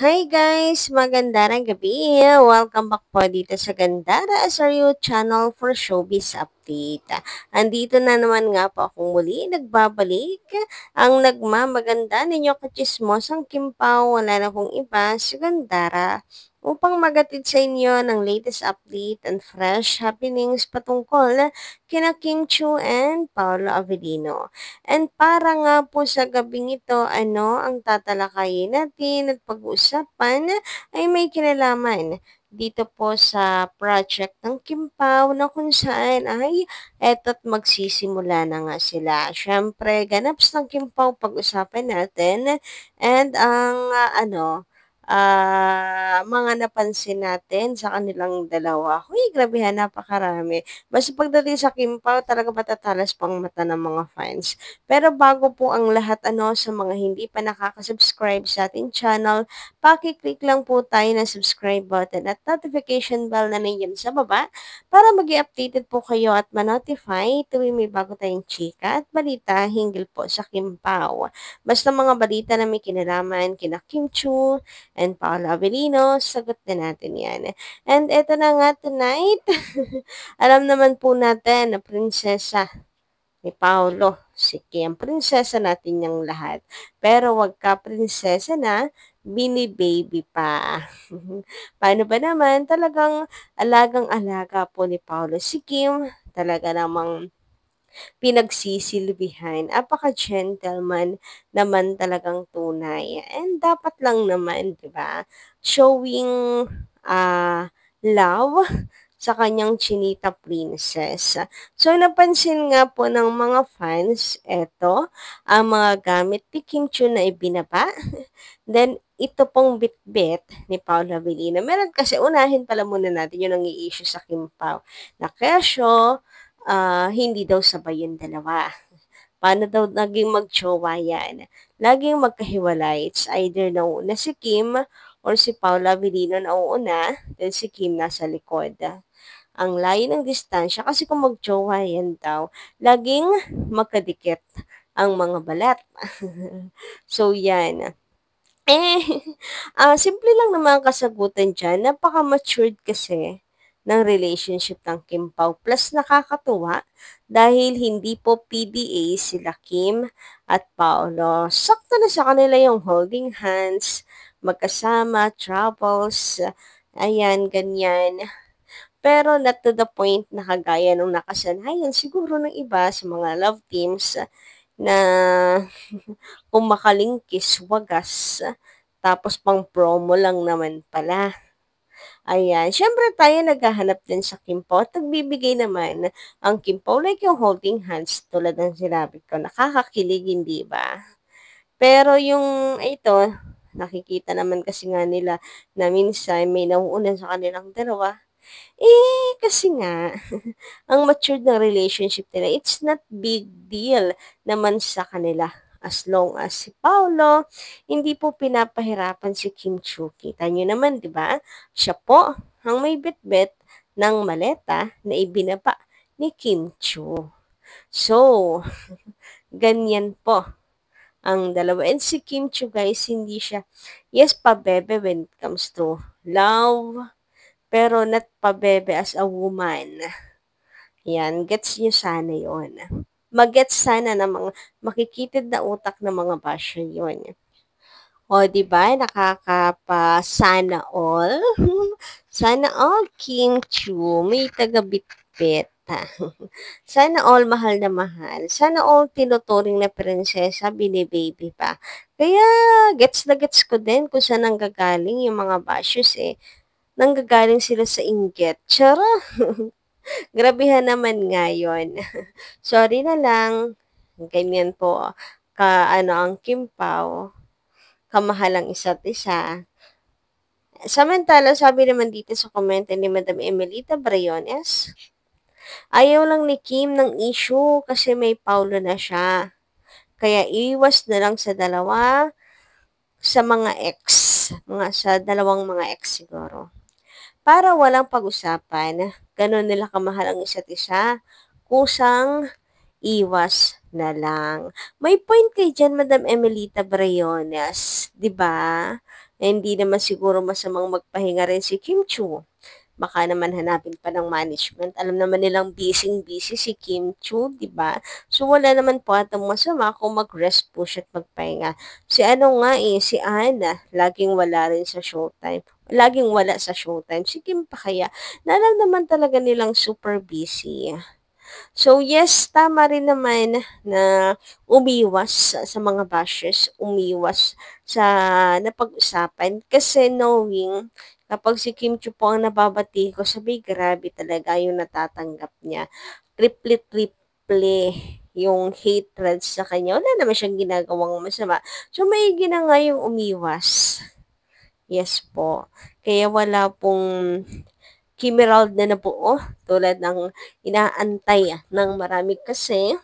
Hi guys! Magandang gabi! Welcome back po dito sa Gandara Asario channel for Showbiz Update. Andito na naman nga po akong muli nagbabalik. Ang nagmamaganda ninyo kachismosang Kimpaw, wala na pong iba si Gandara upang magatid sa inyo ng latest update and fresh happenings patungkol kina Kim Chiu and Paolo Avellino. And para nga po sa gabing ito, ang tatalakayin natin at pag-uusapan ay may kinalaman dito po sa project ng Kimpaw na kung saan ay eto't magsisimula na nga sila. Siyempre, ganaps ng Kimpaw pag-usapan natin and mga napansin natin sa kanilang dalawa. Huy, grabehan, napakarami. Basta pagdating sa Kimpaw, talaga matatalas pang mata ng mga fans. Pero bago po ang lahat sa mga hindi pa nakaka-subscribe sa ating channel, paki-click lang po tayo ng subscribe button at notification bell na nandiyan sa baba para maging updated po kayo at ma-notify tuwing may bago tayong chika at balita hinggil po sa Kimpaw. Basta mga balita na may kinalaman kina Kim Chu and Paolo Avellino, sagot na natin yan. And eto na nga tonight, alam naman po natin na prinsesa ni Paolo, si Kim. Prinsesa natin yung lahat. Pero wag ka prinsesa na, bini-baby pa. Paano ba naman? Talagang alagang-alaga po ni Paolo si Kim. Talaga namang pinagsisilbihan. Apaka-gentleman naman talagang tunay. And dapat lang naman, di ba? Showing love sa kanyang Chinita Princess. So, napansin nga po ng mga fans, eto, ang mga gamit ni Kim Chiu na ibinaba. Then, ito pong bitbit ni Paolo Avellino. Meron kasi, unahin pala muna natin yung nang-i-issue sa Kim Pao. Na kesyo, hindi daw sabay yung dalawa. Paano daw naging mag-jowa yan? Laging magkahiwalay. It's either nauna si Kim or si Paula Avellino nauuna, then si Kim nasa likod. Ang layo ng distansya kasi kung mag-jowa yan daw, laging magkadikit ang mga balat. So yan. Eh, simple lang naman ang kasagutan dyan. Napaka-matured kasi ng relationship ng Kim Pao. Plus nakakatuwa dahil hindi po PDA sila Kim at Paolo. Sakto na sa kanila yung holding hands, magkasama, travels, ayan, ganyan. Pero not to the point na kagaya nung nakasanayan siguro ng iba sa mga love teams na kung makalingkis, wagas. Tapos pang promo lang naman pala. Ayan. Siyempre tayo naghahanap din sa Kimpo at nagbibigay naman ang Kimpo like yung holding hands tulad ng sinabi ko. Nakakakilig, hindi ba? Pero yung ito, nakikita naman kasi nga nila na minsan may nauuna sa kanilang dalawa. Kasi nga, ang matured na relationship nila, it's not big deal naman sa kanila. As long as si Paolo, hindi po pinapahirapan si Kim Chu. Kita nyo naman, di ba? Siya po ang may bitbit ng maleta na ibinaba ni Kim Chu. So, ganyan po ang dalawa. And si Kim Chu, guys, hindi siya, yes, pabebe when it comes to love, pero not pabebe as a woman. Yan, gets nyo sana yon. Mag-gets sana ng mga makikitid na utak ng mga basher yon. O, di ba? Nakakapa sana all. Sana all King Chu. May taga-bitbit. Sana all mahal na mahal. Sana all tinuturing na prinsesa, bini-baby pa. Kaya, gets na gets ko din kung saan nanggagaling yung mga bashers eh. Nanggagaling sila sa inggit. Tsara! Grabehan naman nga yun. Sorry na lang. Ganyan po. Ang Kim Pao, kamahal ang isa't isa. Samantala, sabi naman dito sa comment ni Madam Emelita Brayones, ayaw lang ni Kim ng issue kasi may Paulo na siya. Kaya iwas na lang sa dalawa sa mga ex. Sa dalawang mga ex siguro. Para walang pag-usapan, ganun nila kamahal ang isa't isa, kusang iwas na lang. May point kay dyan, Madam Emelita Brayones, di ba? hindi naman siguro masamang magpahinga rin si Kim Chiu. Baka naman hanapin pa ng management. Alam naman nilang busy-busy si Kim Chiu, 'di ba? So wala naman po atang masama kung mag-rest po siya at magpahinga. Si ano nga si Ana, laging wala rin sa showtime. Laging wala sa showtime. Si Kim pa kaya, na alam naman talaga nilang super busy. So yes, tama rin naman na umiwas sa mga bashes, umiwas sa napag-usapan kasi knowing kapag si Kim Chiu po ang nababati ko, sabi grabe talaga yung natatanggap niya. Triple-triple yung hatred sa kanya. Wala naman siyang ginagawang masama. So, maigi na nga yung umiwas. Yes po. Kaya wala pong Kimerald na nabuo tulad ng inaantay ng marami kasi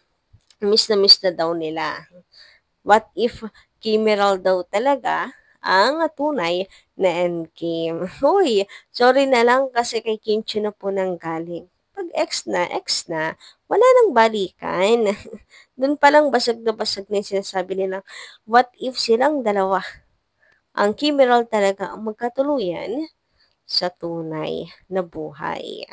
miss na daw nila. What if Kimerald daw talaga ang tunay na endgame? Hoy, sorry na lang kasi kay Kim Chiu na po nang galing. Pag ex na, wala nang balikan. Doon pa lang basag na yung sinasabi nila, what if silang dalawa ang Kimerald talaga ang magkatuluyan sa tunay na buhay.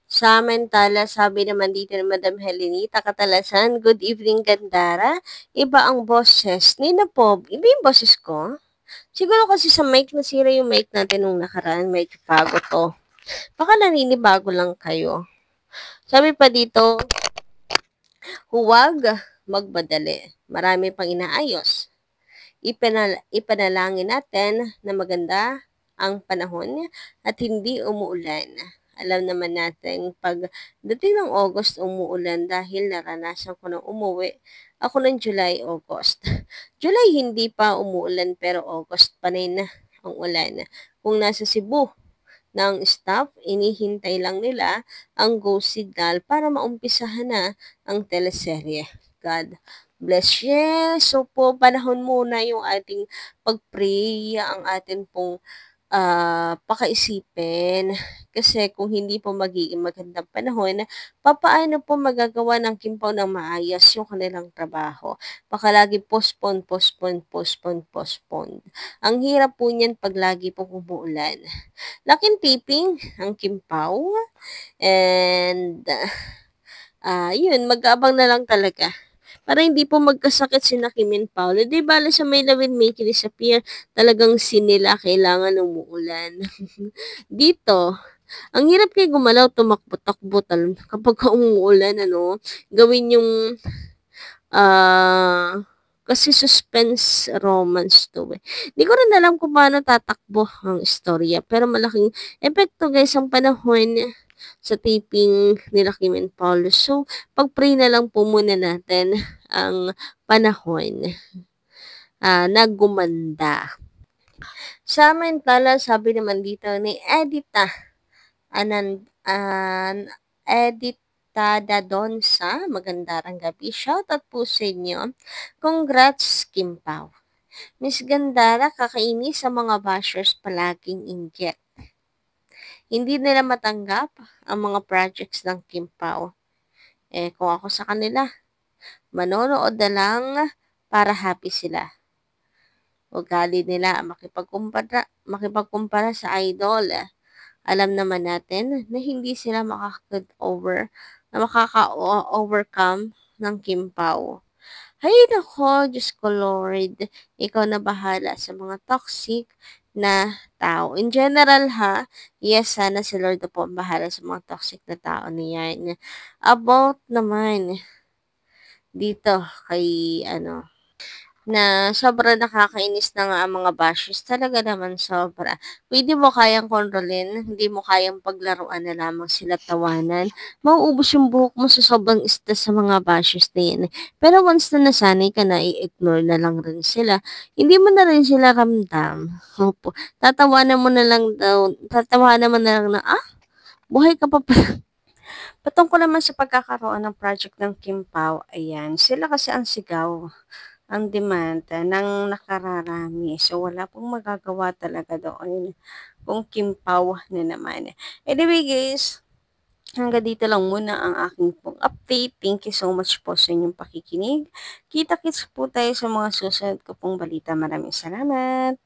Samantala, sabi naman dito ni Madam Helenita Catalasan, good evening, Gandara. Iba ang boses. Nina po, iba yung boses ko? Siguro kasi sa mic, nasira yung mic natin nung nakaraan. Medyo bago to. Baka naninibago lang kayo. Sabi pa dito, huwag magmadali. Marami pang inaayos. Ipanalangin natin na maganda ang panahon at hindi umuulan. Alam naman natin pag dating ng August umuulan dahil naranasan ko na umuwi ako ng July, August. July hindi pa umuulan pero August pa rin ang ulan. Kung nasa Cebu ng staff, inihintay lang nila ang go signal para maumpisahan na ang teleserye. God bless. Yes, so po, panahon muna yung ating pag-pray, ang atin pong pakaisipin. Kasi kung hindi po magiging magandang panahon, papaano po magagawa ng Kimpaw ng maayos yung kanilang trabaho? Baka lagi postpone. Ang hirap po niyan pag lagi po umuulan. Laking tiping ang Kimpaw. And, yun, mag-aabang na lang talaga. Para hindi po magkasakit si Kim and Paolo. Di bala sa may lawin make it disappear, talagang sinila kailangan umuulan. Dito, ang hirap kayo gumalaw, tumakbo-takbo kapag umuulan, ano, gawin yung, kasi suspense romance to eh. Di ko rin alam kung paano tatakbo ang istorya, pero malaking epekto guys ang panahon sa taping nila Kim and Paul. So, pag-pray na lang po muna natin ang panahon na gumanda. Samantala, sabi naman dito ni Edita Edita Dadonsa, magandang gabi. Shoutout po sa inyo. Congrats, Kim Pao. Miss Gandara, kakainis sa mga bashers palaging inggit. Hindi nila matanggap ang mga projects ng Kim Pao. Kung ako sa kanila, manonood na lang para happy sila. Ugali nila makipagkumpara sa idol. Alam naman natin na hindi sila makaka-overcome ng Kim Pao. Hay nako, Diyos ko Lord, ikaw na bahala sa mga toxic na tao. In general ha, yes, sana si Lord na po ang bahala sa mga toxic na tao niyan. About naman dito kay na sobra nakakainis na nga ang mga bashes. Talaga naman sobra. Pwede mo kayang kontrolin, hindi mo kayang paglaruan na lamang sila tawanan. Mauubos yung buhok mo sa sobrang stress sa mga bashes na yan. Pero once na nasanay ka na, i-ignore na lang rin sila. Hindi mo na rin sila ramdam. Opo. Tatawanan mo na lang na, buhay ka pa pala. Patungkol naman sa pagkakaroon ng project ng Kim Pao, ayan, sila kasi ang sigaw ang demand ng nakararami. So, wala pong magagawa talaga doon kung Kim Pao na naman. Anyway guys, hanggang dito lang muna ang aking pong update. Thank you so much po sa inyong pakikinig. Kita-kits po tayo sa mga susunod ko pong balita. Maraming salamat.